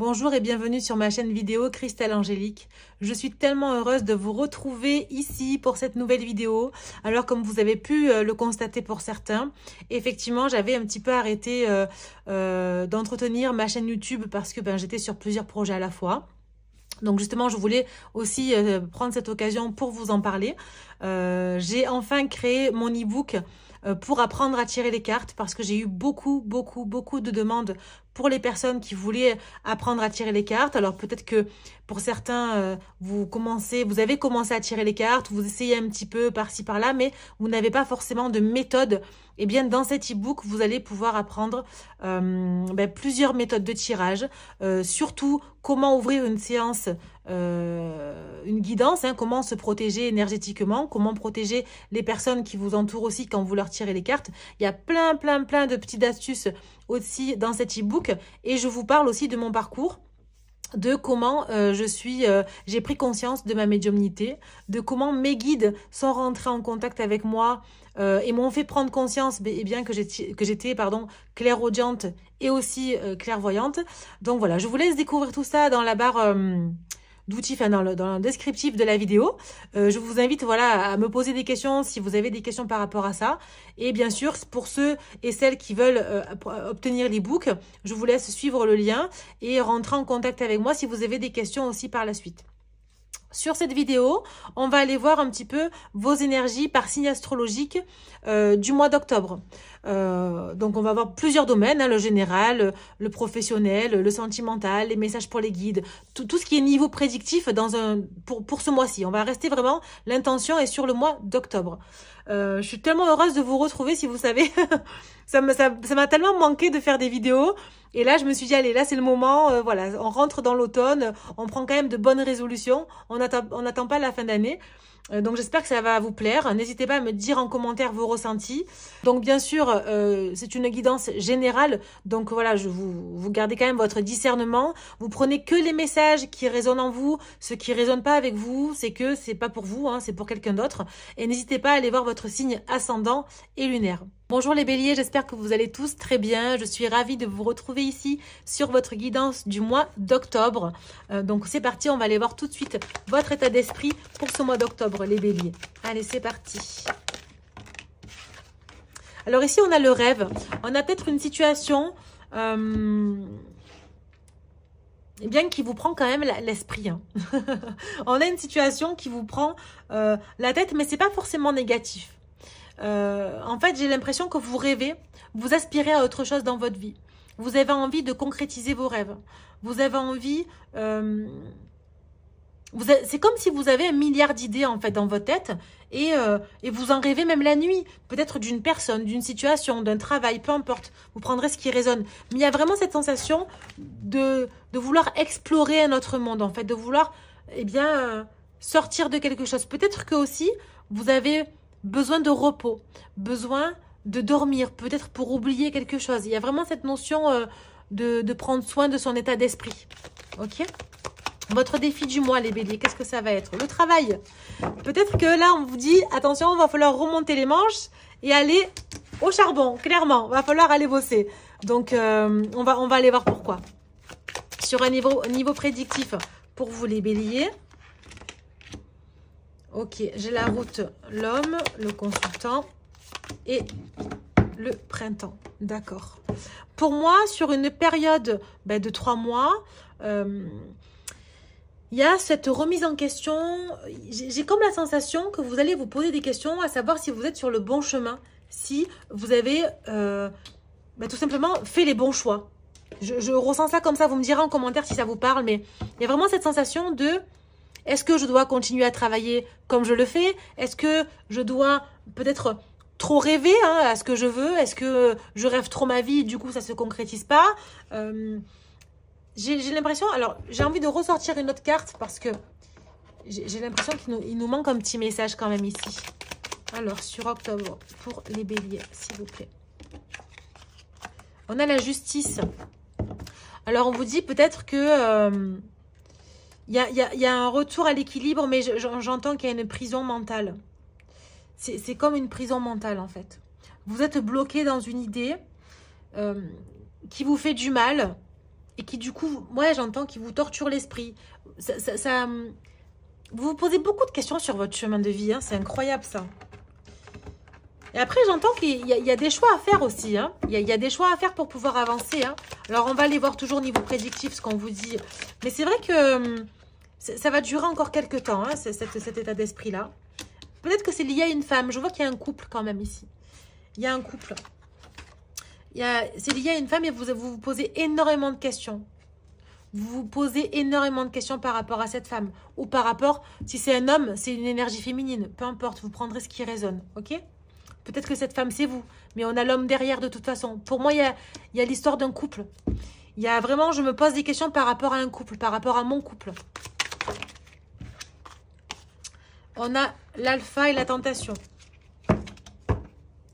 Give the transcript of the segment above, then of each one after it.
Bonjour et bienvenue sur ma chaîne vidéo Christelle Angélique. Je suis tellement heureuse de vous retrouver ici pour cette nouvelle vidéo. Alors comme vous avez pu le constater pour certains, effectivement j'avais un petit peu arrêté d'entretenir ma chaîne YouTube parce que j'étais sur plusieurs projets à la fois. Donc justement, je voulais aussi prendre cette occasion pour vous en parler. J'ai enfin créé mon e-book pour apprendre à tirer les cartes parce que j'ai eu beaucoup de demandes pour les personnes qui voulaient apprendre à tirer les cartes. Alors peut-être que pour certains, vous avez commencé à tirer les cartes, vous essayez un petit peu par-ci par-là, mais vous n'avez pas forcément de méthode. Eh bien, dans cet e-book, vous allez pouvoir apprendre plusieurs méthodes de tirage, surtout comment ouvrir une séance, une guidance, comment se protéger énergétiquement, comment protéger les personnes qui vous entourent aussi quand vous leur tirez les cartes. Il y a plein de petites astuces aussi dans cet e-book et je vous parle aussi de mon parcours, de comment j'ai pris conscience de ma médiumnité, de comment mes guides sont rentrés en contact avec moi et m'ont fait prendre conscience que j'étais clairaudiente et aussi clairvoyante. Donc voilà, je vous laisse découvrir tout ça dans la barre d'outils, dans le descriptif de la vidéo. Je vous invite à me poser des questions si vous avez des questions par rapport à ça. Et bien sûr, pour ceux et celles qui veulent obtenir l'e-book, je vous laisse suivre le lien et rentrer en contact avec moi si vous avez des questions aussi par la suite. Sur cette vidéo, on va aller voir un petit peu vos énergies par signe astrologique du mois d'octobre. Donc, on va voir plusieurs domaines, le général, le professionnel, le sentimental, les messages pour les guides, tout ce qui est niveau prédictif pour ce mois-ci. On va rester vraiment, l'intention est sur le mois d'octobre. Je suis tellement heureuse de vous retrouver, si vous savez. ça m'a tellement manqué de faire des vidéos. Et là, je me suis dit, allez, là, c'est le moment. On rentre dans l'automne. On prend quand même de bonnes résolutions. On n'attend pas la fin d'année. Donc, j'espère que ça va vous plaire. N'hésitez pas à me dire en commentaire vos ressentis. Donc, bien sûr, c'est une guidance générale. Donc, voilà, vous gardez quand même votre discernement. Vous prenez que les messages qui résonnent en vous. Ce qui ne résonne pas avec vous, c'est que c'est pas pour vous, c'est pour quelqu'un d'autre. Et n'hésitez pas à aller voir votre signe ascendant et lunaire. Bonjour les béliers, j'espère que vous allez tous très bien. Je suis ravie de vous retrouver ici sur votre guidance du mois d'octobre. Donc c'est parti, on va aller voir tout de suite votre état d'esprit pour ce mois d'octobre, les béliers. Allez, c'est parti. Alors ici, on a le rêve. On a peut-être une situation qui vous prend quand même l'esprit. On a une situation qui vous prend la tête, mais c'est pas forcément négatif. En fait, j'ai l'impression que vous rêvez, vous aspirez à autre chose dans votre vie. Vous avez envie de concrétiser vos rêves. Vous avez envie... c'est comme si vous avez 1 milliard d'idées en fait dans votre tête et vous en rêvez même la nuit. Peut-être d'une personne, d'une situation, d'un travail, peu importe. Vous prendrez ce qui résonne. Mais il y a vraiment cette sensation de vouloir explorer un autre monde en fait, de vouloir sortir de quelque chose. Peut-être que aussi vous avez besoin de repos, besoin de dormir, peut-être pour oublier quelque chose. Il y a vraiment cette notion de prendre soin de son état d'esprit. Ok ? Votre défi du mois, les béliers, qu'est-ce que ça va être? Le travail. Peut-être que là, on vous dit, attention, il va falloir remonter les manches et aller au charbon, clairement. Il va falloir aller bosser. Donc, on va aller voir pourquoi. Sur un niveau prédictif pour vous, les béliers. Ok, j'ai la route, l'homme, le consultant et le printemps. D'accord. Pour moi, sur une période de 3 mois, il y a cette remise en question. J'ai comme la sensation que vous allez vous poser des questions, à savoir si vous êtes sur le bon chemin, si vous avez tout simplement fait les bons choix. Je ressens ça comme ça, vous me direz en commentaire si ça vous parle, mais il y a vraiment cette sensation de... Est-ce que je dois continuer à travailler comme je le fais? Est-ce que je dois peut-être trop rêver à ce que je veux? Est-ce que je rêve trop ma vie et du coup ça ne se concrétise pas? J'ai l'impression... Alors, j'ai envie de ressortir une autre carte parce que j'ai l'impression qu'il nous manque un petit message quand même ici. Alors, sur octobre, pour les béliers, s'il vous plaît. On a la justice. Alors, on vous dit peut-être que... Il y a un retour à l'équilibre, mais j'entends qu'il y a une prison mentale. C'est comme une prison mentale, en fait. Vous êtes bloqué dans une idée qui vous fait du mal et qui du coup, ouais, j'entends qu'il vous torture l'esprit. Vous vous posez beaucoup de questions sur votre chemin de vie, hein, c'est incroyable ça. Et après, j'entends qu'il y a des choix à faire aussi. Hein. Il y a des choix à faire pour pouvoir avancer. Hein. Alors, on va aller voir toujours au niveau prédictif ce qu'on vous dit. Mais c'est vrai que ça va durer encore quelques temps, hein, cet état d'esprit-là. Peut-être que c'est lié à une femme. Je vois qu'il y a un couple quand même ici. Il y a un couple. C'est lié à une femme et vous vous posez énormément de questions. Vous vous posez énormément de questions par rapport à cette femme. Ou par rapport, si c'est un homme, c'est une énergie féminine. Peu importe, vous prendrez ce qui résonne. Ok ? Peut-être que cette femme, c'est vous. Mais on a l'homme derrière de toute façon. Pour moi, il y a l'histoire d'un couple. Il y a vraiment, je me pose des questions par rapport à un couple, par rapport à mon couple. On a l'alpha et la tentation.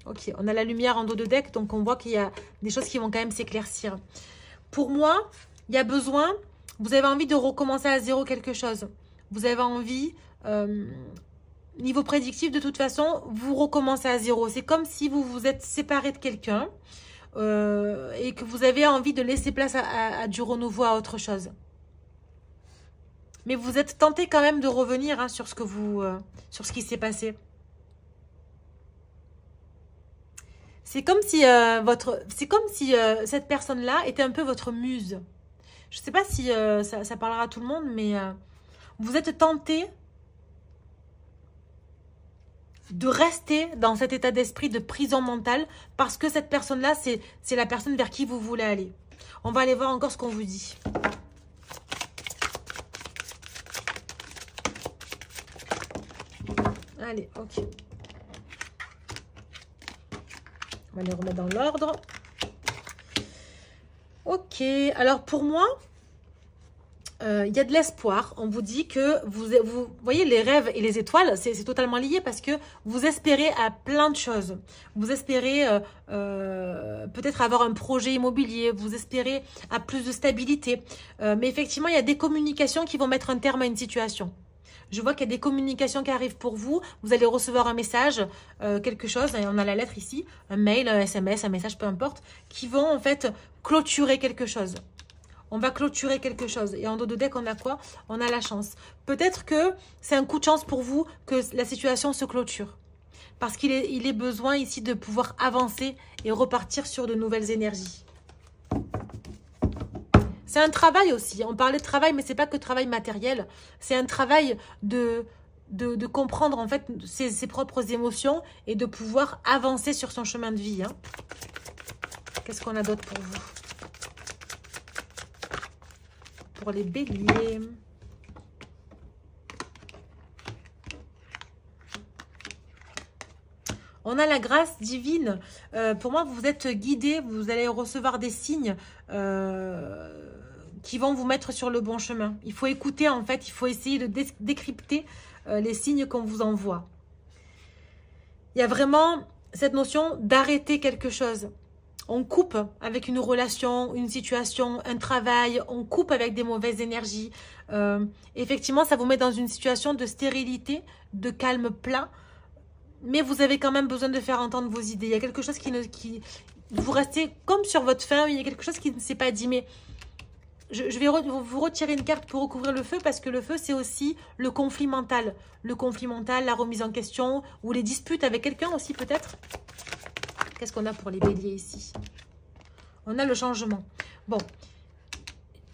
Ok, on a la lumière en dos de deck, donc on voit qu'il y a des choses qui vont quand même s'éclaircir. Pour moi, il y a besoin, vous avez envie de recommencer à zéro quelque chose. Vous avez envie, niveau prédictif, de toute façon, vous recommencez à zéro. C'est comme si vous vous êtes séparé de quelqu'un et que vous avez envie de laisser place à du renouveau, à autre chose. Mais vous êtes tenté quand même de revenir hein, sur ce qui s'est passé. C'est comme si, cette personne-là était un peu votre muse. Je ne sais pas si ça parlera à tout le monde, mais vous êtes tenté de rester dans cet état d'esprit de prison mentale parce que cette personne-là, c'est la personne vers qui vous voulez aller. On va aller voir encore ce qu'on vous dit. Allez, ok. On va les remettre dans l'ordre. Ok, alors pour moi, il y a de l'espoir. On vous dit que vous voyez les rêves et les étoiles, c'est totalement lié parce que vous espérez à plein de choses. Vous espérez peut-être avoir un projet immobilier, vous espérez à plus de stabilité. Mais effectivement, il y a des communications qui vont mettre un terme à une situation. Je vois qu'il y a des communications qui arrivent pour vous. Vous allez recevoir un message, quelque chose, et on a la lettre ici, un mail, un SMS, un message, peu importe, qui vont en fait clôturer quelque chose. On va clôturer quelque chose. Et en dos de deck, on a quoi? On a la chance. Peut-être que c'est un coup de chance pour vous que la situation se clôture. Parce qu'il est besoin ici de pouvoir avancer et repartir sur de nouvelles énergies. C'est un travail aussi. On parlait de travail, mais c'est pas que travail matériel. C'est un travail de comprendre en fait ses propres émotions et de pouvoir avancer sur son chemin de vie. Hein. Qu'est-ce qu'on a d'autre pour vous? Pour les béliers. On a la grâce divine. Pour moi, vous êtes guidé. Vous allez recevoir des signes qui vont vous mettre sur le bon chemin. Il faut écouter, en fait. Il faut essayer de décrypter les signes qu'on vous envoie. Il y a vraiment cette notion d'arrêter quelque chose. On coupe avec une relation, une situation, un travail. On coupe avec des mauvaises énergies. Effectivement, ça vous met dans une situation de stérilité, de calme plat. Mais vous avez quand même besoin de faire entendre vos idées. Il y a quelque chose qui vous restez comme sur votre faim. Il y a quelque chose qui ne s'est pas dit. Mais je vais vous retirer une carte pour recouvrir le feu. Parce que le feu, c'est aussi le conflit mental. Le conflit mental, la remise en question. Ou les disputes avec quelqu'un aussi peut-être. Qu'est-ce qu'on a pour les béliers ici? On a le changement. Bon.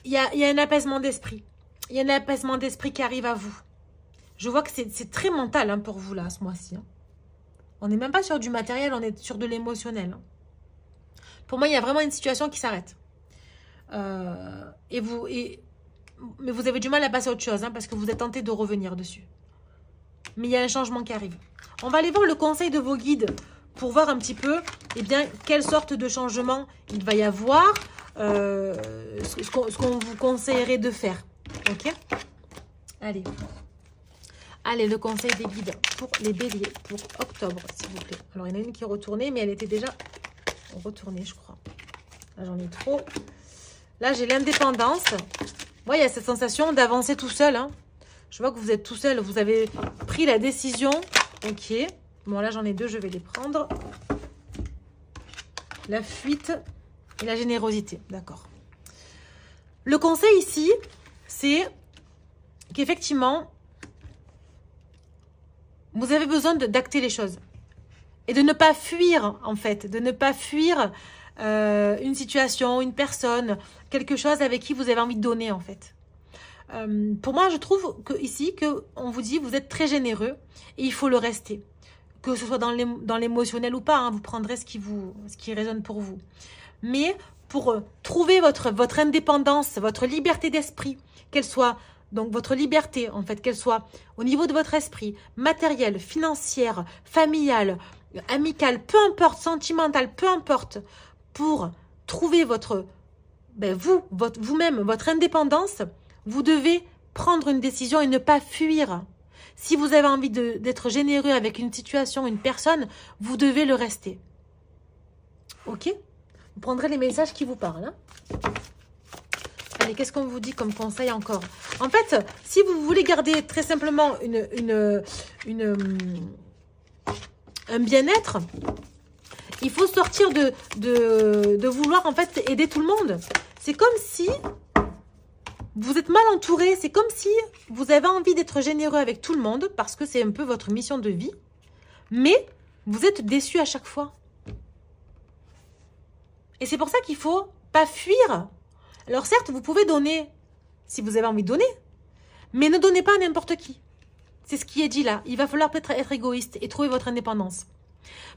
Il y a un apaisement d'esprit. Il y a un apaisement d'esprit qui arrive à vous. Je vois que c'est très mental hein, pour vous là, ce mois-ci. Hein. On n'est même pas sur du matériel, on est sur de l'émotionnel. Pour moi, il y a vraiment une situation qui s'arrête. Mais vous avez du mal à passer à autre chose, hein, parce que vous êtes tenté de revenir dessus. Mais il y a un changement qui arrive. On va aller voir le conseil de vos guides pour voir un petit peu quelle sorte de changement il va y avoir, ce qu'on vous conseillerait de faire. Ok? Allez. Allez, le conseil des guides pour les béliers, pour octobre, s'il vous plaît. Alors, il y en a une qui est retournée, mais elle était déjà retournée, je crois. Là, j'en ai trop. Là, j'ai l'indépendance. Moi, il y a cette sensation d'avancer tout seul. Hein. Je vois que vous êtes tout seul. Vous avez pris la décision. Ok. Bon, là, j'en ai deux. Je vais les prendre. La fuite et la générosité. D'accord. Le conseil ici, c'est qu'effectivement, vous avez besoin d'acter les choses. Et de ne pas fuir, en fait. De ne pas fuir une situation, une personne, quelque chose avec qui vous avez envie de donner, en fait. Pour moi, je trouve que ici, on vous dit, vous êtes très généreux et il faut le rester. Que ce soit dans l'émotionnel ou pas, hein, vous prendrez ce qui résonne pour vous. Mais pour trouver votre indépendance, votre liberté d'esprit, qu'elle soit, donc votre liberté, en fait, qu'elle soit au niveau de votre esprit, matériel, financière, familiale, amicale, peu importe, sentimentale, peu importe, pour trouver vous-même, votre indépendance, vous devez prendre une décision et ne pas fuir. Si vous avez envie d'être généreux avec une situation, une personne, vous devez le rester. Ok? Vous prendrez les messages qui vous parlent. Hein? Allez, qu'est-ce qu'on vous dit comme conseil encore? En fait, si vous voulez garder très simplement un bien-être, il faut sortir de vouloir en fait aider tout le monde. C'est comme si vous êtes mal entouré. C'est comme si vous avez envie d'être généreux avec tout le monde parce que c'est un peu votre mission de vie. Mais vous êtes déçu à chaque fois. Et c'est pour ça qu'il ne faut pas fuir. Alors certes, vous pouvez donner si vous avez envie de donner. Mais ne donnez pas à n'importe qui. C'est ce qui est dit là. Il va falloir peut-être être égoïste et trouver votre indépendance.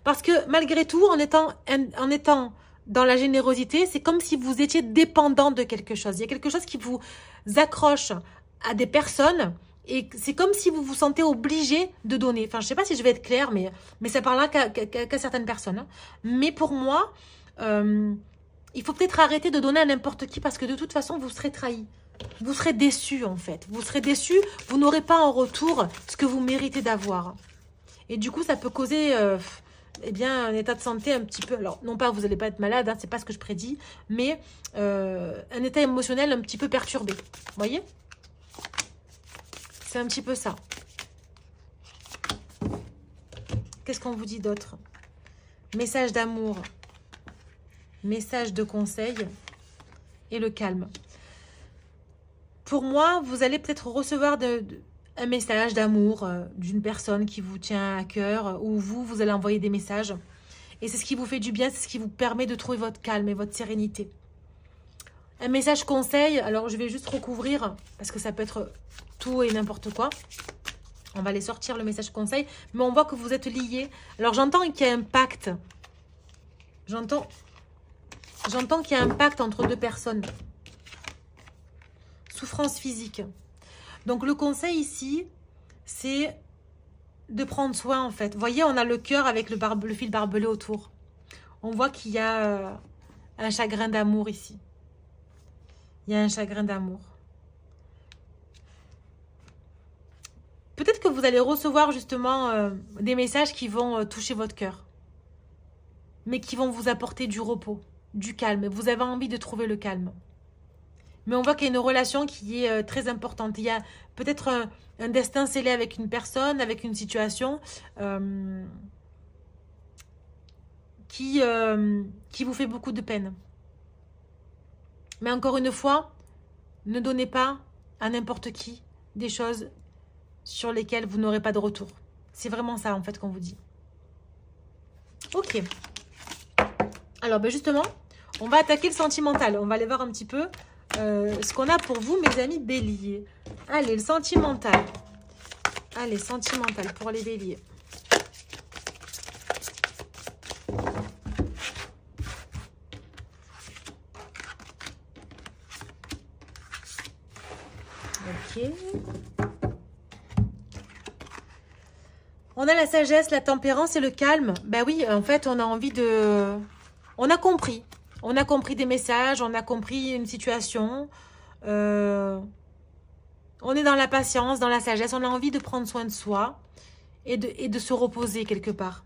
Parce que malgré tout, en étant dans la générosité, c'est comme si vous étiez dépendant de quelque chose. Il y a quelque chose qui vous accroche à des personnes et c'est comme si vous vous sentez obligé de donner. Enfin, je ne sais pas si je vais être claire, mais ça parlera qu'à certaines personnes. Hein. Mais pour moi, il faut peut-être arrêter de donner à n'importe qui parce que de toute façon, vous serez trahi. Vous serez déçu en fait. Vous serez déçu, vous n'aurez pas en retour ce que vous méritez d'avoir. Et du coup, ça peut causer eh bien, un état de santé un petit peu... Alors, non pas vous n'allez pas être malade, hein, c'est pas ce que je prédis, mais un état émotionnel un petit peu perturbé. Vous voyez? C'est un petit peu ça. Qu'est-ce qu'on vous dit d'autre? Message d'amour, message de conseil et le calme. Pour moi, vous allez peut-être recevoir un message d'amour d'une personne qui vous tient à cœur ou vous allez envoyer des messages. Et c'est ce qui vous fait du bien, c'est ce qui vous permet de trouver votre calme et votre sérénité. Un message conseil, alors je vais juste recouvrir parce que ça peut être tout et n'importe quoi. On va aller sortir le message conseil, mais on voit que vous êtes liés. Alors j'entends qu'il y a un pacte. J'entends qu'il y a un pacte entre deux personnes. Souffrance physique. Donc, le conseil ici, c'est de prendre soin, en fait. Vous voyez, on a le cœur avec le fil barbelé autour. On voit qu'il y a un chagrin d'amour ici. Il y a un chagrin d'amour. Peut-être que vous allez recevoir justement des messages qui vont toucher votre cœur. Mais qui vont vous apporter du repos, du calme. Vous avez envie de trouver le calme. Mais on voit qu'il y a une relation qui est très importante. Il y a peut-être un destin scellé avec une personne, avec une situation qui vous fait beaucoup de peine. Mais encore une fois, ne donnez pas à n'importe qui des choses sur lesquelles vous n'aurez pas de retour. C'est vraiment ça en fait qu'on vous dit. Ok. Alors ben justement, on va attaquer le sentimental. On va aller voir un petit peu... ce qu'on a pour vous, mes amis béliers. Allez, le sentimental. Allez, sentimental pour les béliers. Ok. On a la sagesse, la tempérance et le calme. Ben oui, en fait, on a envie de... On a compris. On a compris des messages, on a compris une situation. On est dans la patience, dans la sagesse. On a envie de prendre soin de soi et de se reposer quelque part.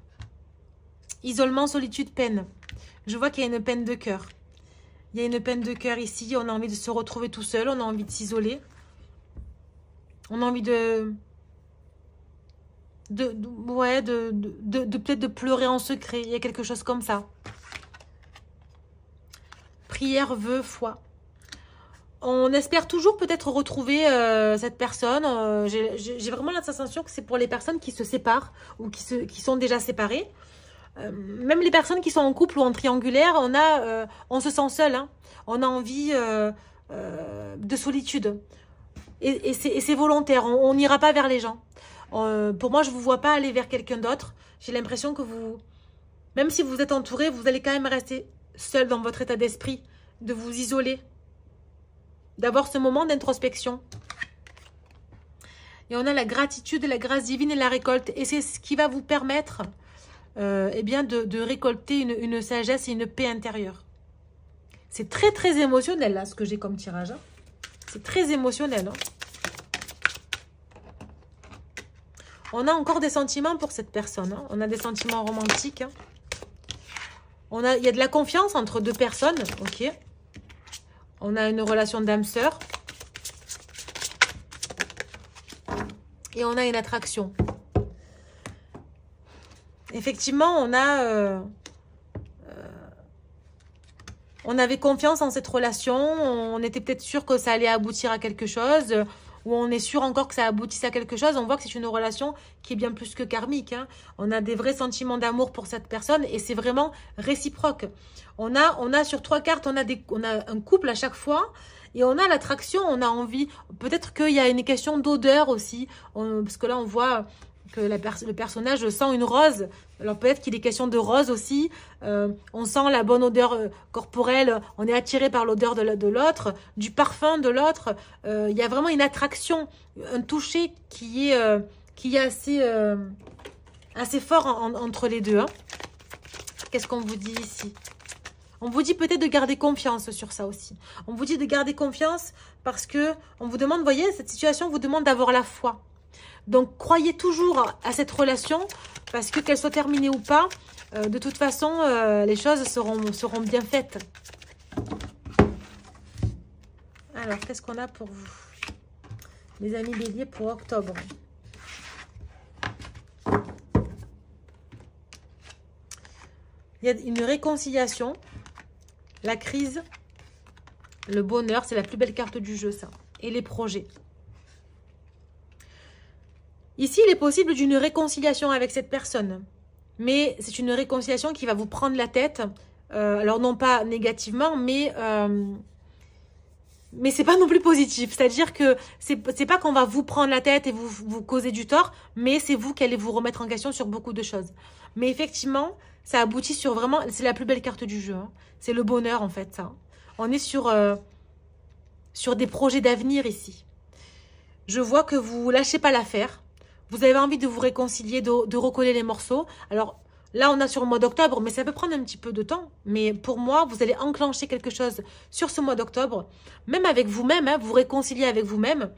Isolement, solitude, peine. Je vois qu'il y a une peine de cœur. Il y a une peine de cœur ici. On a envie de se retrouver tout seul. On a envie de s'isoler. On a envie peut-être de pleurer en secret. Il y a quelque chose comme ça. Prière, vœu, foi. On espère toujours peut-être retrouver cette personne. J'ai vraiment la sensation que c'est pour les personnes qui se séparent ou qui sont déjà séparées. Même les personnes qui sont en couple ou en triangulaire, on se sent seul. Hein. On a envie de solitude. Et c'est volontaire. On n'ira pas vers les gens. Pour moi, je ne vous vois pas aller vers quelqu'un d'autre. J'ai l'impression que même si vous êtes entouré, vous allez quand même rester seul dans votre état d'esprit, de vous isoler, d'avoir ce moment d'introspection. Et on a la gratitude, la grâce divine et la récolte. Et c'est ce qui va vous permettre eh bien de récolter une sagesse et une paix intérieure. C'est très très émotionnel là ce que j'ai comme tirage. Hein. C'est très émotionnel. Hein. On a encore des sentiments pour cette personne. Hein. On a des sentiments romantiques. Hein. Il y a de la confiance entre deux personnes. Ok. On a une relation d'âme-sœur. Et on a une attraction. Effectivement, on avait confiance en cette relation. On était peut-être sûr que ça allait aboutir à quelque chose. Ou on est sûr encore que ça aboutisse à quelque chose. On voit que c'est une relation qui est bien plus que karmique. Hein. On a des vrais sentiments d'amour pour cette personne. Et c'est vraiment réciproque. On a sur 3 cartes, on a un couple à chaque fois. Et on a l'attraction, on a envie. Peut-être qu'il y a une question d'odeur aussi. Parce que là, on voit que le personnage sent une rose. Alors peut-être qu'il est question de rose aussi. On sent la bonne odeur corporelle. On est attiré par l'odeur de l'autre, du parfum de l'autre. Il y a vraiment une attraction, un toucher qui est assez fort entre les deux. Hein. Qu'est-ce qu'on vous dit ici? On vous dit peut-être de garder confiance sur ça aussi. On vous dit de garder confiance parce que on vous demande, vous voyez, cette situation vous demande d'avoir la foi. Donc, croyez toujours à cette relation parce que qu'elle soit terminée ou pas, de toute façon, les choses seront bien faites. Alors, qu'est-ce qu'on a pour vous, mes amis béliers, pour octobre? Il y a une réconciliation, la crise, le bonheur, c'est la plus belle carte du jeu, ça. Et les projets. Ici, il est possible d'une réconciliation avec cette personne. Mais c'est une réconciliation qui va vous prendre la tête. Alors, non pas négativement, mais c'est pas non plus positif. C'est-à-dire que c'est pas qu'on va vous prendre la tête et vous causer du tort, mais c'est vous qui allez vous remettre en question sur beaucoup de choses. Mais effectivement, ça aboutit sur vraiment... C'est la plus belle carte du jeu. Hein. C'est le bonheur, en fait, ça. On est sur des projets d'avenir ici. Je vois que vous lâchez pas l'affaire. Vous avez envie de vous réconcilier, de recoller les morceaux. Alors là, on a sur le mois d'octobre, mais ça peut prendre un petit peu de temps. Mais pour moi, vous allez enclencher quelque chose sur ce mois d'octobre. Même avec vous-même, hein, vous réconcilier avec vous-même.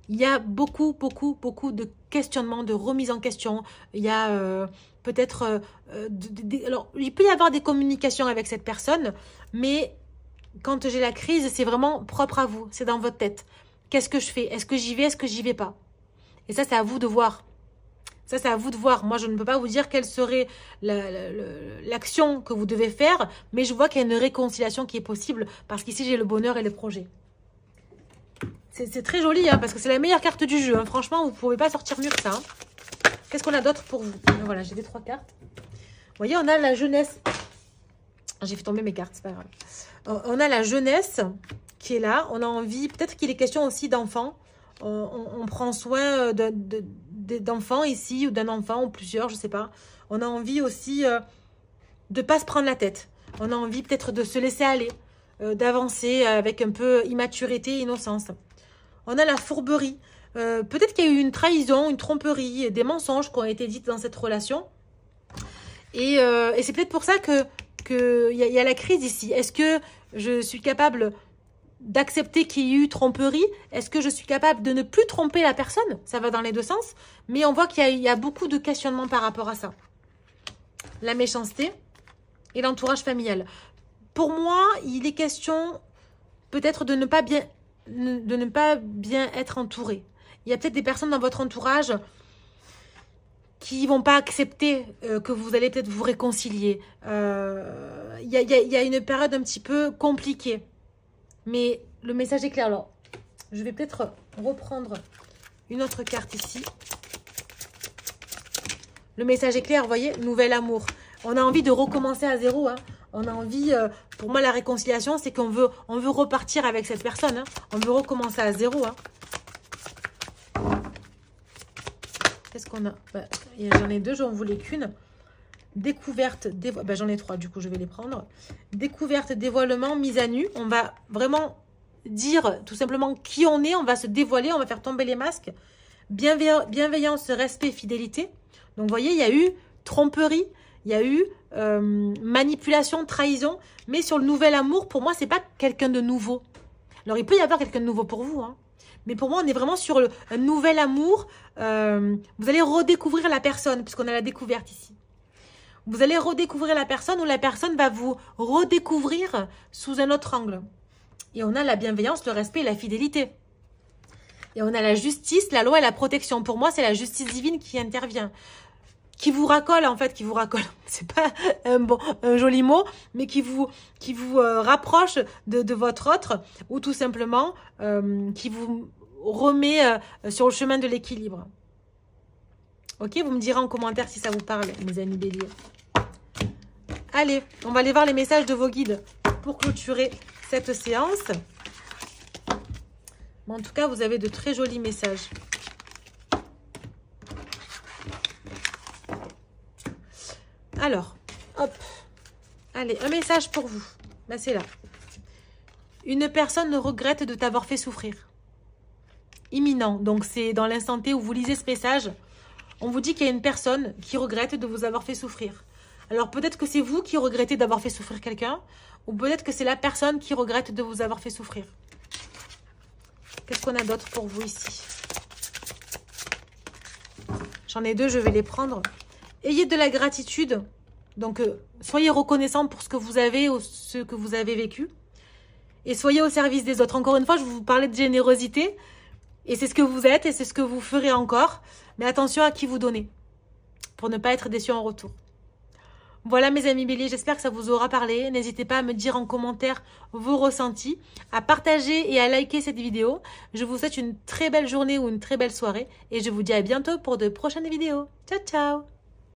Il y a beaucoup, beaucoup, beaucoup de questionnements, de remise en question. Il y a peut-être... alors, il peut y avoir des communications avec cette personne, mais quand j'ai la crise, c'est vraiment propre à vous. C'est dans votre tête. Qu'est-ce que je fais? Est-ce que j'y vais? Est-ce que j'y vais pas? Et ça, c'est à vous de voir. Ça, c'est à vous de voir. Moi, je ne peux pas vous dire quelle serait l'action que vous devez faire, mais je vois qu'il y a une réconciliation qui est possible parce qu'ici, j'ai le bonheur et le projet. C'est très joli, hein, parce que c'est la meilleure carte du jeu. Hein. Franchement, vous ne pouvez pas sortir mieux que ça. Hein. Qu'est-ce qu'on a d'autre pour vous? Voilà, j'ai les 3 cartes. Vous voyez, on a la jeunesse. J'ai fait tomber mes cartes, c'est pas grave. On a la jeunesse qui est là. On a envie, peut-être qu'il est question aussi d'enfants. On prend soin d'enfants ici, ou d'un enfant, ou plusieurs, je ne sais pas. On a envie aussi de ne pas se prendre la tête. On a envie peut-être de se laisser aller, d'avancer avec un peu immaturité et innocence. On a la fourberie. Peut-être qu'il y a eu une trahison, une tromperie, des mensonges qui ont été dites dans cette relation. Et c'est peut-être pour ça qu'il y a la crise ici. Est-ce que je suis capable d'accepter qu'il y ait eu tromperie? Est-ce que je suis capable de ne plus tromper la personne? Ça va dans les deux sens. Mais on voit qu'il y a beaucoup de questionnements par rapport à ça. La méchanceté et l'entourage familial. Pour moi, il est question peut-être de ne pas bien être entouré. Il y a peut-être des personnes dans votre entourage qui ne vont pas accepter que vous allez peut-être vous réconcilier. Il y a une période un petit peu compliquée. Mais le message est clair. Alors, je vais peut-être reprendre une autre carte ici. Le message est clair, vous voyez, nouvel amour. On a envie de recommencer à zéro. Hein. On a envie, pour moi, la réconciliation, c'est qu'on veut repartir avec cette personne. Hein. On veut recommencer à zéro. Hein. Qu'est-ce qu'on a? J'en ai deux, j'en voulais qu'une. Découverte, j'en ai trois, du coup, je vais les prendre. Découverte, dévoilement, mise à nu. On va vraiment dire tout simplement qui on est. On va se dévoiler, on va faire tomber les masques. Bienveillance, respect, fidélité. Donc, vous voyez, il y a eu tromperie, il y a eu manipulation, trahison. Mais sur le nouvel amour, pour moi, c'est pas quelqu'un de nouveau. Alors, il peut y avoir quelqu'un de nouveau pour vous, hein. Mais pour moi, on est vraiment sur un nouvel amour. Vous allez redécouvrir la personne, puisqu'on a la découverte ici. Vous allez redécouvrir la personne ou la personne va vous redécouvrir sous un autre angle. Et on a la bienveillance, le respect et la fidélité. Et on a la justice, la loi et la protection. Pour moi, c'est la justice divine qui intervient. Qui vous racole, en fait, qui vous racole. C'est pas un joli mot, mais qui vous rapproche de votre autre ou tout simplement qui vous remet sur le chemin de l'équilibre. Ok, vous me direz en commentaire si ça vous parle, mes amis béliers. Allez, on va aller voir les messages de vos guides pour clôturer cette séance. Mais en tout cas, vous avez de très jolis messages. Alors, hop. Allez, un message pour vous. Là, c'est là. Une personne regrette de t'avoir fait souffrir. Imminent. Donc, c'est dans l'instant T où vous lisez ce message. On vous dit qu'il y a une personne qui regrette de vous avoir fait souffrir. Alors, peut-être que c'est vous qui regrettez d'avoir fait souffrir quelqu'un. Ou peut-être que c'est la personne qui regrette de vous avoir fait souffrir. Qu'est-ce qu'on a d'autre pour vous ici? J'en ai deux, je vais les prendre. Ayez de la gratitude. Donc, soyez reconnaissant pour ce que vous avez ou ce que vous avez vécu. Et soyez au service des autres. Encore une fois, je vous parlais de générosité. Et c'est ce que vous êtes et c'est ce que vous ferez encore. Mais attention à qui vous donnez. Pour ne pas être déçu en retour. Voilà mes amis béliers, j'espère que ça vous aura parlé. N'hésitez pas à me dire en commentaire vos ressentis, à partager et à liker cette vidéo. Je vous souhaite une très belle journée ou une très belle soirée. Et je vous dis à bientôt pour de prochaines vidéos. Ciao, ciao!